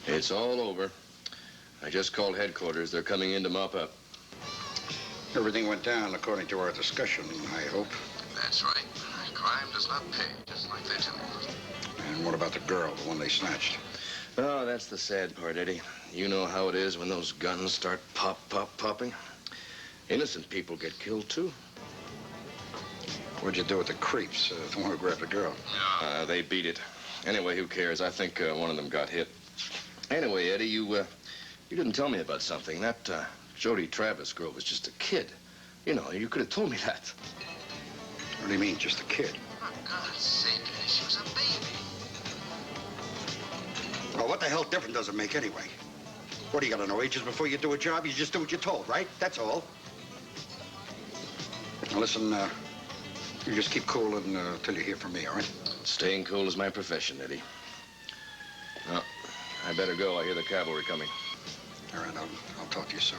It's all over. I just called headquarters. They're coming in to mop up. Everything went down according to our discussion, I hope. That's right. Crime does not pay, just like they tell you. And what about the girl, the one they snatched? Oh, that's the sad part, Eddie. You know how it is when those guns start popping. Innocent people get killed, too. What'd you do with the creeps, the one who grabbed the girl? They beat it. Anyway, who cares? I think one of them got hit. Anyway, Eddie, you didn't tell me about something. That Jody Travis girl was just a kid. You know, you could have told me that. What do you mean, just a kid? For God's sake, Eddie, she was a baby. Well, what the hell difference does it make anyway? What, do you gotta know ages before you do a job? You just do what you're told, right? That's all. Now, listen, you just keep cool until you hear from me, all right? Staying cool is my profession, Eddie. Well, I better go. I hear the cavalry coming. All right, I'll talk to you soon.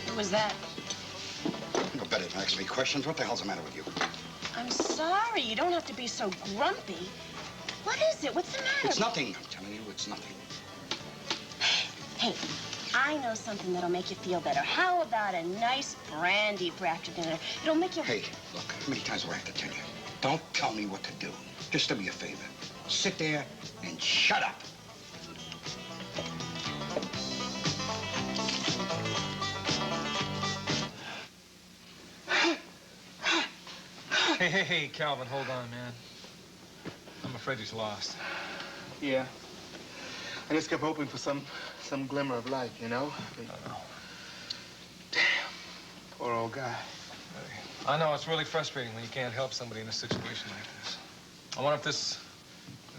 What was that? You better than ask me questions. What the hell's the matter with you? I'm sorry. You don't have to be so grumpy. What is it? What's the matter? It's nothing. I'm telling you, it's nothing. Hey, I know something that'll make you feel better. How about a nice brandy for after dinner? It'll make you... Hey, look, how many times do I have to tell you? Don't tell me what to do. Just do me a favor. Sit there and shut up. Hey, Calvin, hold on, man. I'm afraid he's lost. Yeah. I just kept hoping for some glimmer of light, you know? I know. Damn. Poor old guy. I know, it's really frustrating when you can't help somebody in a situation like this. I wonder if this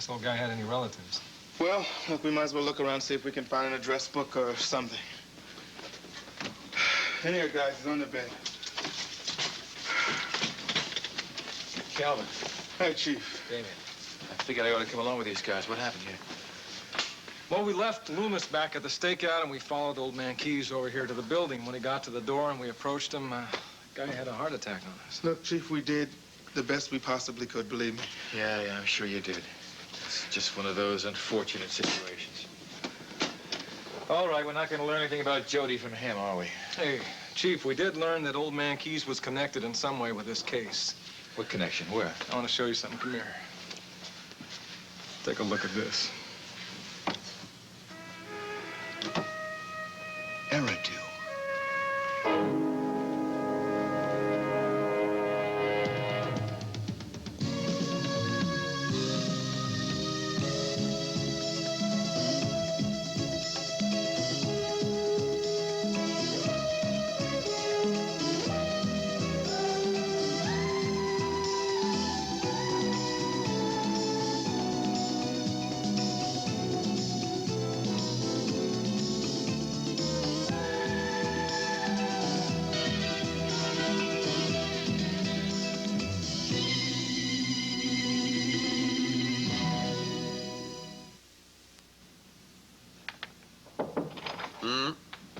little guy had any relatives. Well, look, we might as well look around, see if we can find an address book or something. In here, guys, he's on the bed. Calvin. Hey, Chief. Damian. I figured I ought to come along with these guys. What happened here? Well, we left Loomis back at the stakeout, and we followed old man Keyes over here to the building. When he got to the door and we approached him, the guy had a heart attack on us. Look, Chief, we did the best we possibly could, believe me. Yeah, I'm sure you did. It's just one of those unfortunate situations. All right, we're not going to learn anything about Jody from him, are we? Hey, Chief, we did learn that old man Keyes was connected in some way with this case. What connection? Where? I want to show you something. Come here. Take a look at this. Eridu.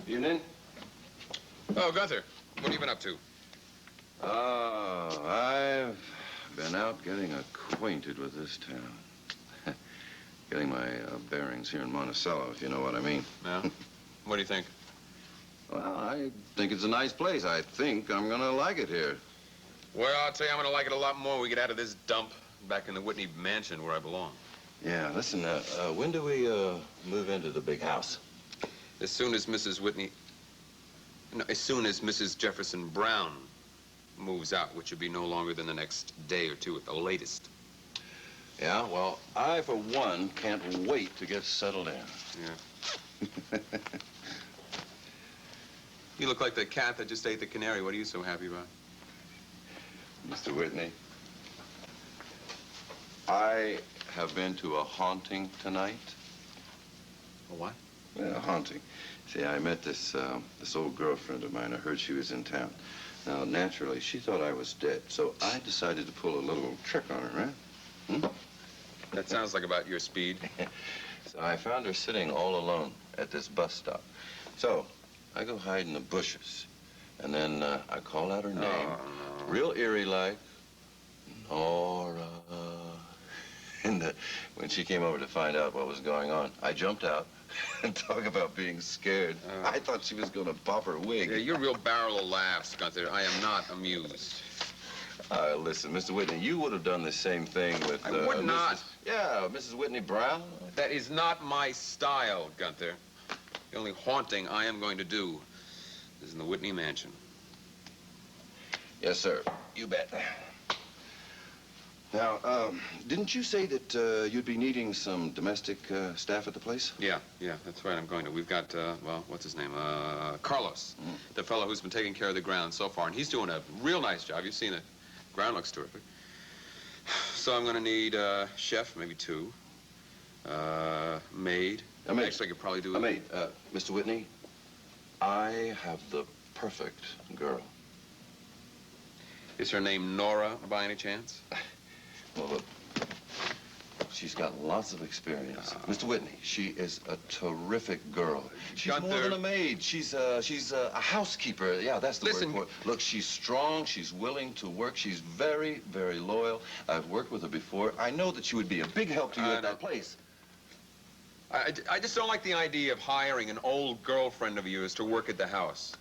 Evening. Oh, Gunther, what have you been up to? Oh, I've been out getting acquainted with this town. Getting my bearings here in Monticello, if you know what I mean. Yeah? What do you think? Well, I think it's a nice place. I think I'm gonna like it here. Well, I'll tell you, I'm gonna like it a lot more when we get out of this dump back in the Whitney mansion where I belong. Yeah, listen, when do we move into the big house? As soon as Mrs. Whitney... No, as soon as Mrs. Jefferson Brown moves out, which will be no longer than the next day or two at the latest. Yeah, well, I, for one, can't wait to get settled in. Yeah. You look like the cat that just ate the canary. What are you so happy about? Mr. Whitney, I have been to a haunting tonight. A what? Yeah, a haunting. See, I met this old girlfriend of mine. I heard she was in town. Now, naturally, she thought I was dead, so I decided to pull a little trick on her, right? That sounds like about your speed. So I found her sitting all alone at this bus stop. So I go hide in the bushes. And then I called out her name, no. real eerie-like, Nora. And when she came over to find out what was going on, I jumped out and talk about being scared. I thought she was going to pop her wig. Yeah, you're real barrel of laughs, Gunther. I am not amused. Listen, Mr. Whitney, you would have done the same thing with... I would not. Mrs. Whitney Brown. That is not my style, Gunther. The only haunting I am going to do is in the Whitney mansion. Yes, sir. You bet. Now, didn't you say that you'd be needing some domestic staff at the place? Yeah, that's right. I'm going to. We've got, well, what's his name? Carlos, the fellow who's been taking care of the ground so far, and he's doing a real nice job. You've seen it. Ground looks terrific. So I'm going to need a chef, maybe 2, maid. A maid. Actually, I could probably do A maid. Mr. Whitney, I have the perfect girl. Is her name Nora, by any chance? Well, look, she's got lots of experience. Mr. Whitney, she is a terrific girl. She's Gunther. more than a maid. She's a housekeeper. Yeah, that's the Listen. word for it. Look, she's strong. She's willing to work. She's very, very loyal. I've worked with her before. I know that she would be a big help to you at that place. I just don't like the idea of hiring an old girlfriend of yours to work at the house.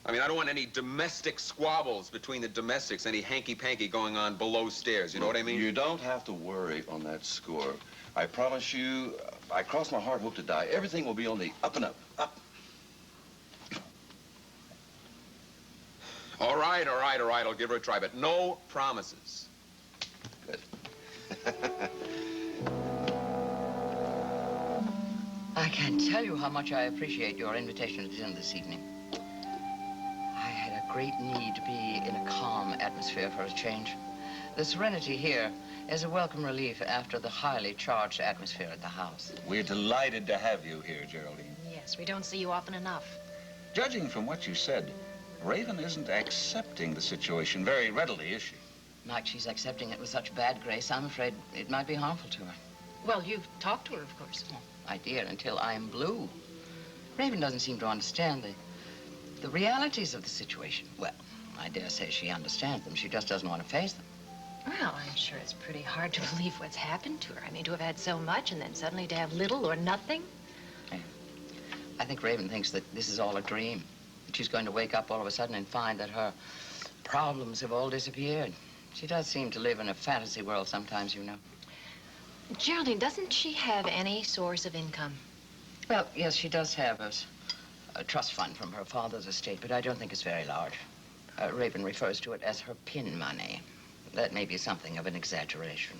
I mean, I don't want any domestic squabbles between the domestics, any hanky-panky going on below stairs, you know what I mean? You don't have to worry on that score. I promise you, I cross my heart, hope to die. Everything will be on the up and up. Up. All right, I'll give her a try, but no promises. Good. I can't tell you how much I appreciate your invitation to dinner this evening. I had a great need to be in a calm atmosphere for a change. The serenity here is a welcome relief after the highly charged atmosphere at the house. We're delighted to have you here, Geraldine. Yes, we don't see you often enough. Judging from what you said, Raven isn't accepting the situation very readily, is she? Mike, she's accepting it with such bad grace, I'm afraid it might be harmful to her. Well, you've talked to her, of course. Oh, my dear, until I'm blue. Raven doesn't seem to understand the realities of the situation. Well, I dare say she understands them. She just doesn't want to face them. Well, I'm sure it's pretty hard to believe what's happened to her. I mean, to have had so much and then suddenly to have little or nothing. Yeah. I think Raven thinks that this is all a dream. That she's going to wake up all of a sudden and find that her problems have all disappeared. She does seem to live in a fantasy world sometimes, you know. Geraldine, doesn't she have any source of income? Well, yes, she does have a trust fund from her father's estate, but I don't think it's very large. Raven refers to it as her pin money. That may be something of an exaggeration.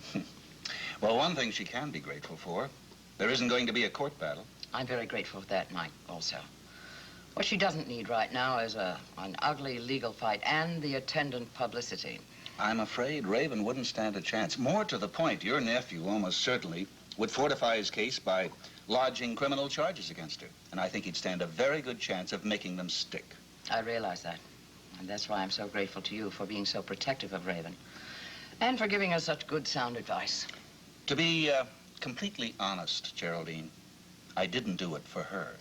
Well, one thing she can be grateful for, there isn't going to be a court battle. I'm very grateful for that, Mike, also. What she doesn't need right now is an ugly legal fight and the attendant publicity. I'm afraid Raven wouldn't stand a chance. More to the point, your nephew almost certainly would fortify his case by lodging criminal charges against her. And I think he'd stand a very good chance of making them stick. I realize that. And that's why I'm so grateful to you for being so protective of Raven. And for giving us such good, sound advice. To be completely honest, Geraldine, I didn't do it for her.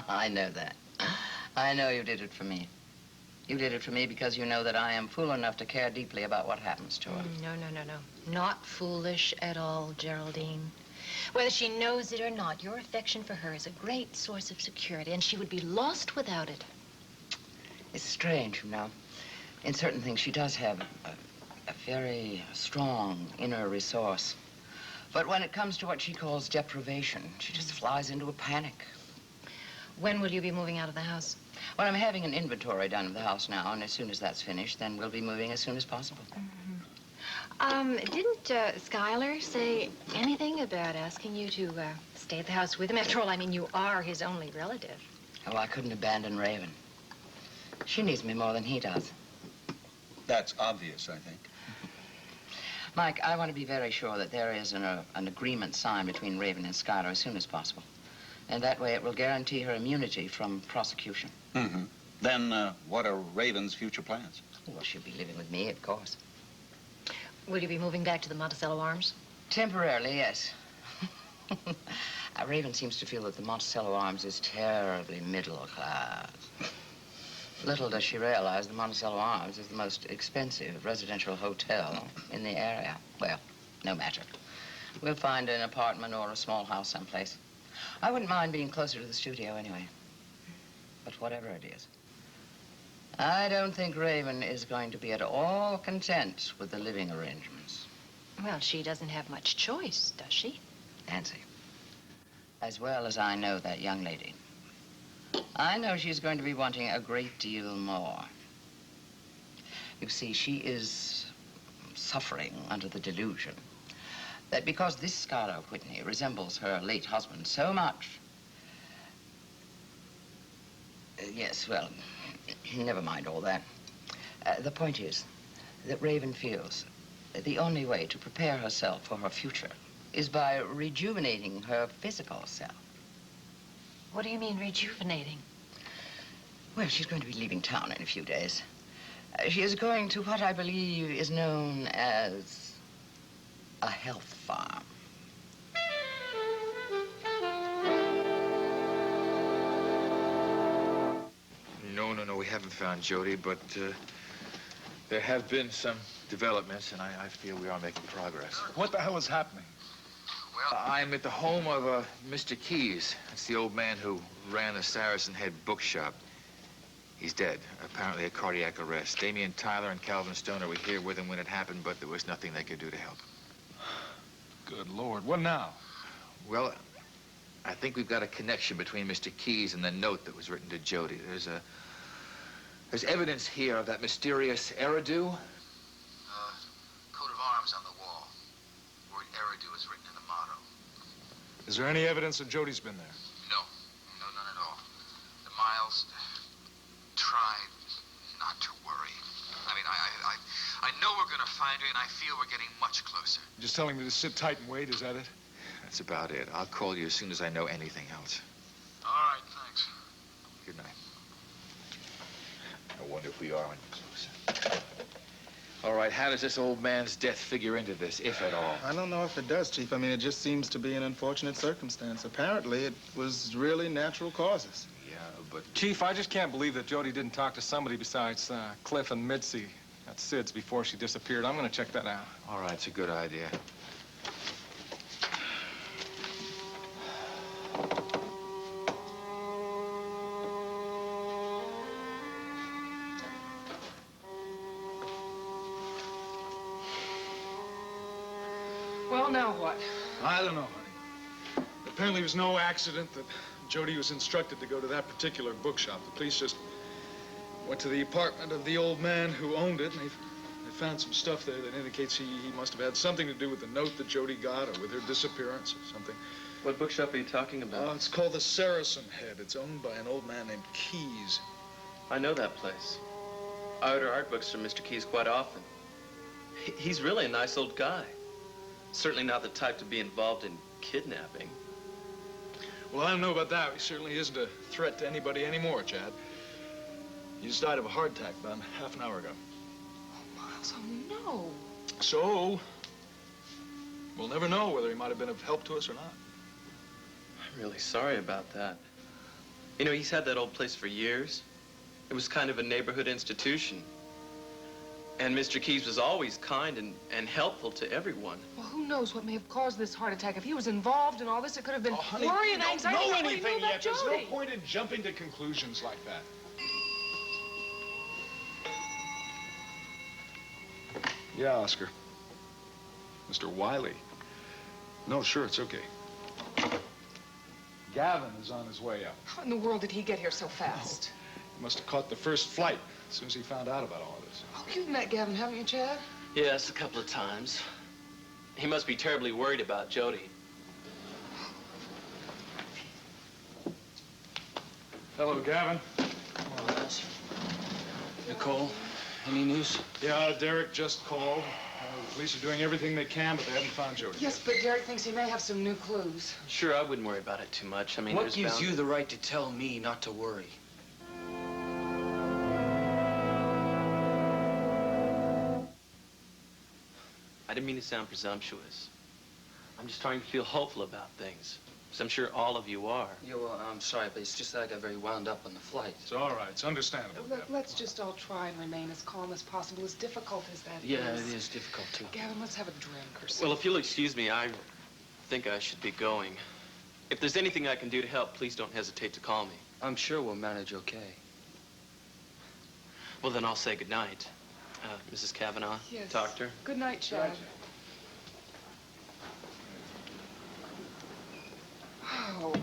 I know that. I know you did it for me. You did it for me because you know that I am fool enough to care deeply about what happens to her. No. Not foolish at all, Geraldine. Whether she knows it or not, your affection for her is a great source of security, and she would be lost without it. It's strange, you know. In certain things, she does have a very strong inner resource. But when it comes to what she calls deprivation, she just flies into a panic. When will you be moving out of the house? Well, I'm having an inventory done of the house now, and as soon as that's finished, then we'll be moving as soon as possible. Didn't Schuyler say anything about asking you to stay at the house with him? After all, I mean, you are his only relative. Oh, I couldn't abandon Raven. She needs me more than he does. That's obvious, I think. Mike, I want to be very sure that there is an agreement signed between Raven and Schuyler as soon as possible. And that way it will guarantee her immunity from prosecution. Mm-hmm. Then what are Raven's future plans? Well, she'll be living with me, of course. Will you be moving back to the Monticello Arms? Temporarily, yes. Raven seems to feel that the Monticello Arms is terribly middle class. Little does she realize the Monticello Arms is the most expensive residential hotel in the area. Well, no matter. We'll find an apartment or a small house someplace. I wouldn't mind being closer to the studio anyway. But whatever it is, I don't think Raven is going to be at all content with the living arrangements. Well, she doesn't have much choice, does she? Nancy, as well as I know that young lady, I know she's going to be wanting a great deal more. You see, she is suffering under the delusion that because this Scarlet Whitney resembles her late husband so much... yes, well, never mind all that. The point is that Raven feels that the only way to prepare herself for her future is by rejuvenating her physical self. What do you mean, rejuvenating? Well, she's going to be leaving town in a few days. She is going to what I believe is known as a health farm. No, we haven't found Jody, but there have been some developments, and I feel we are making progress. What the hell is happening? Well, I'm at the home of Mr. Keyes. That's the old man who ran the Saracen Head bookshop. He's dead, apparently a cardiac arrest. Damian Tyler and Calvin Stone were here with him when it happened, but there was nothing they could do to help. Good Lord, what now? Well, I think we've got a connection between Mr. Keyes and the note that was written to Jody. There's evidence here of that mysterious Eridu. Coat of arms on the wall. Word Eridu is written in the motto. Is there any evidence that Jody's been there? No, none at all. The Miles tried not to worry. I mean, I know we're gonna find her, and I feel we're getting much closer. Just telling me to sit tight and wait, is that it? That's about it. I'll call you as soon as I know anything else. All right, thanks. Good night. I wonder if we are any closer. All right, how does this old man's death figure into this, if at all? I don't know if it does, Chief. I mean, it just seems to be an unfortunate circumstance. Apparently, it was really natural causes. Yeah, but... Chief, I just can't believe that Jody didn't talk to somebody besides Cliff and Mitzi at Sid's before she disappeared. I'm gonna check that out. All right, it's a good idea. Well, now what? I don't know, honey. Apparently, it was no accident that Jody was instructed to go to that particular bookshop. The police just went to the apartment of the old man who owned it, and they found some stuff there that indicates he must have had something to do with the note that Jody got or with her disappearance or something. What bookshop are you talking about? It's called the Saracen Head. It's owned by an old man named Keyes. I know that place. I order art books from Mr. Keyes quite often. He's really a nice old guy. Certainly not the type to be involved in kidnapping. Well, I don't know about that. He certainly isn't a threat to anybody anymore, Chad. He just died of a heart attack about half an hour ago. Oh, Miles, oh no. So, we'll never know whether he might have been of help to us or not. I'm really sorry about that. You know, he's had that old place for years. It was kind of a neighborhood institution. And Mr. Keyes was always kind and helpful to everyone. Well, who knows what may have caused this heart attack? If he was involved in all this, it could have been honey, worry and we anxiety. don't know Nobody anything knew about yet. There's no Jody. point in jumping to conclusions like that. Yeah, Oscar. Mr. Wiley. No, sure, it's okay. Gavin is on his way up. How in the world did he get here so fast? He must have caught the first flight as soon as he found out about all of this. Oh, you've met Gavin, haven't you, Chad? Yes, a couple of times. He must be terribly worried about Jody. Hello, Gavin. Nicole, any news? Yeah, Derrick just called. The police are doing everything they can, but they haven't found Jody. Yes, but Derrick thinks he may have some new clues. Sure, I wouldn't worry about it too much. I mean, what there's gives bound... you the right to tell me not to worry? I didn't mean to sound presumptuous. I'm just trying to feel hopeful about things. as I'm sure all of you are. I'm sorry, but it's just that I got very wound up on the flight. It's all right. It's understandable. Let's just all try and remain as calm as possible, as difficult as that is. Yeah, it is difficult, too. Gavin, let's have a drink or something. Well, if you'll excuse me, I think I should be going. If there's anything I can do to help, please don't hesitate to call me. I'm sure we'll manage okay. Well, then I'll say goodnight. Mrs. Kavanaugh, yes. Doctor. Good night, Chad. Oh.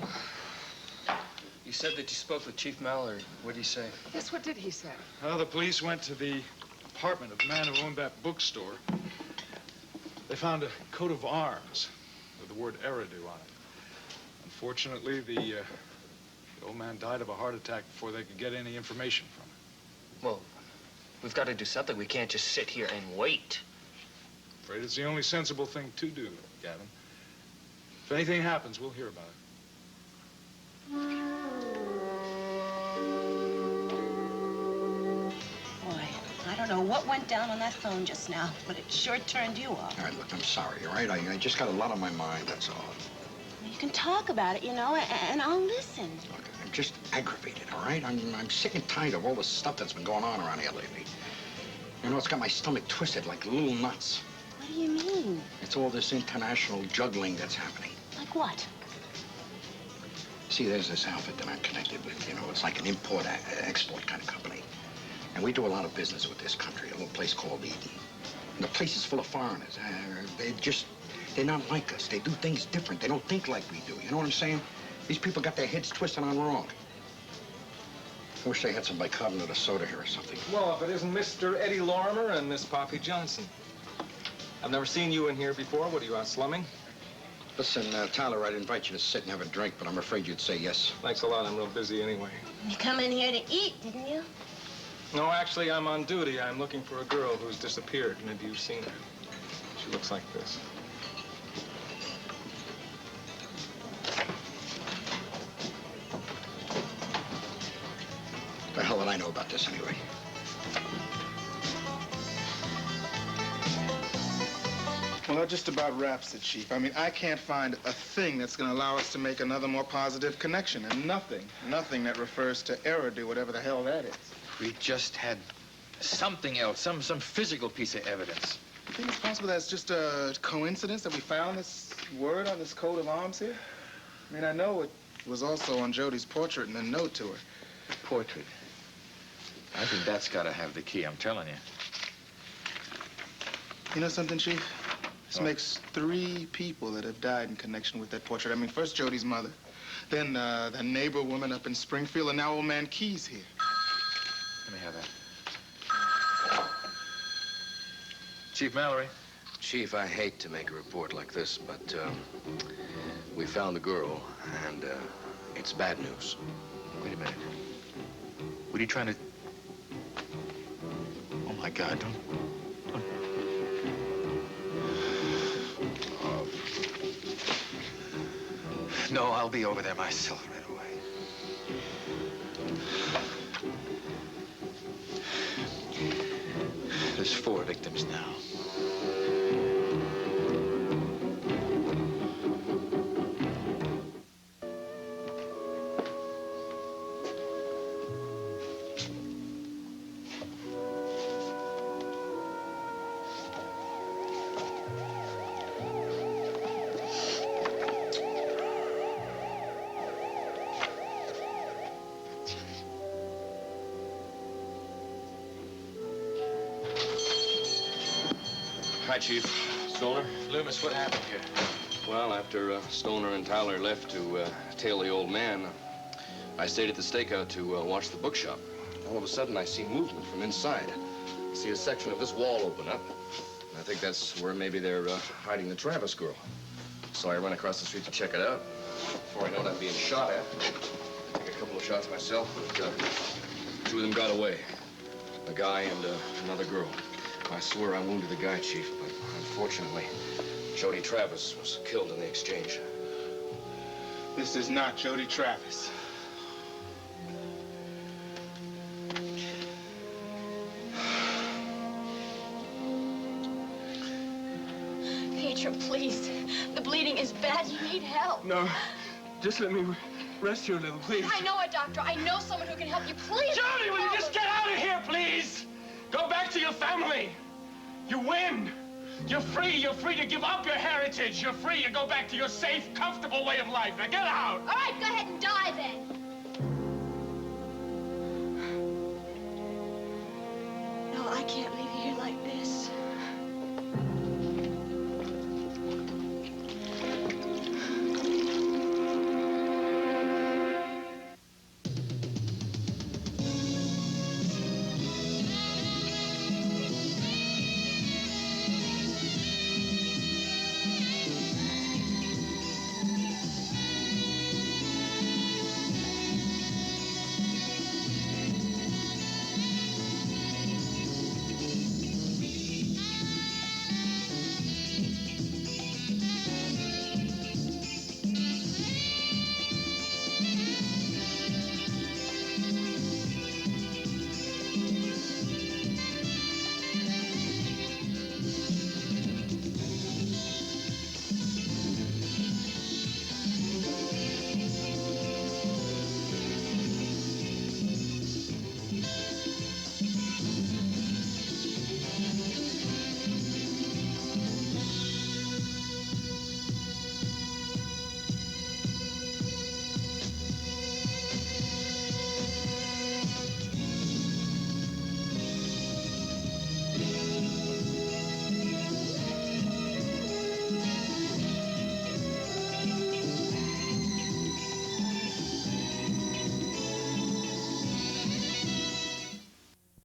You said that you spoke with Chief Mallory. What did he say? Yes, what did he say? Well, the police went to the apartment of the man who owned that bookstore. They found a coat of arms with the word Eridu on it. Unfortunately, the old man died of a heart attack before they could get any information from him. Well, we've got to do something. We can't just sit here and wait. I'm afraid it's the only sensible thing to do, Gavin. If anything happens, we'll hear about it. Boy, I don't know what went down on that phone just now, but it sure turned you off. All right, look, I'm sorry, all right? I just got a lot on my mind, that's all. You can talk about it, you know, and I'll listen. Look, I'm just aggravated, all right? I'm sick and tired of all the stuff that's been going on around here lately. You know, it's got my stomach twisted like little nuts. What do you mean? It's all this international juggling that's happening. Like what? See, there's this outfit that I'm connected with. You know, it's like an import-export kind of company. And we do a lot of business with this country, a little place called Eden. And the place is full of foreigners. They're not like us. They do things different. They don't think like we do. You know what I'm saying? These people got their heads twisted on wrong. I wish they had some bicarbonate of soda here or something. Well, if it isn't Mr. Eddie Lorimer and Miss Poppy Johnson. I've never seen you in here before. What are you, out slumming? Listen, Tyler, I'd invite you to sit and have a drink, but I'm afraid you'd say yes. Thanks a lot. I'm real busy anyway. You come in here to eat, didn't you? No, actually, I'm on duty. I'm looking for a girl who's disappeared. Maybe you've seen her. She looks like this. The hell would I know about this anyway? Well, that just about wraps it, Chief. I mean, I can't find a thing that's going to allow us to make another more positive connection. And nothing that refers to Eridu, whatever the hell that is. We just had something else, some physical piece of evidence. You think it's possible that it's just a coincidence that we found this word on this coat of arms here? I mean, I know it was also on Jody's portrait and a note to her. Portrait? I think that's got to have the key, I'm telling you. You know something, Chief? This makes 3 people that have died in connection with that portrait. I mean, first Jody's mother, then the neighbor woman up in Springfield, and now old man Key's here. Let me have that. Chief Mallory. Chief, I hate to make a report like this, but we found the girl, and it's bad news. Wait a minute. What are you trying to... Oh, my God, don't... No, I'll be over there myself right away. There's 4 victims now. Hi, Chief. Stoner? Loomis, what happened here? Well, after Stoner and Tyler left to tail the old man, I stayed at the stakeout to watch the bookshop. All of a sudden, I see movement from inside. I see a section of this wall open up. I think that's where maybe they're hiding the Travis girl. So I run across the street to check it out. Before I know it, I'm being shot at. I took a couple of shots myself, but 2 of them got away. A guy and another girl. I swear I wounded the guy, Chief, but unfortunately, Jody Travis was killed in the exchange. This is not Jody Travis. Pietro, please. The bleeding is bad. You need help. No, Just let me rest here a little, please. I know a doctor. I know someone who can help you. Please. Jody, will you just get out of here, please? Go back to your family. You win. You're free. You're free to give up your heritage. You're free to go back to your safe, comfortable way of life. Now get out. All right, go ahead and die then. No, I can't leave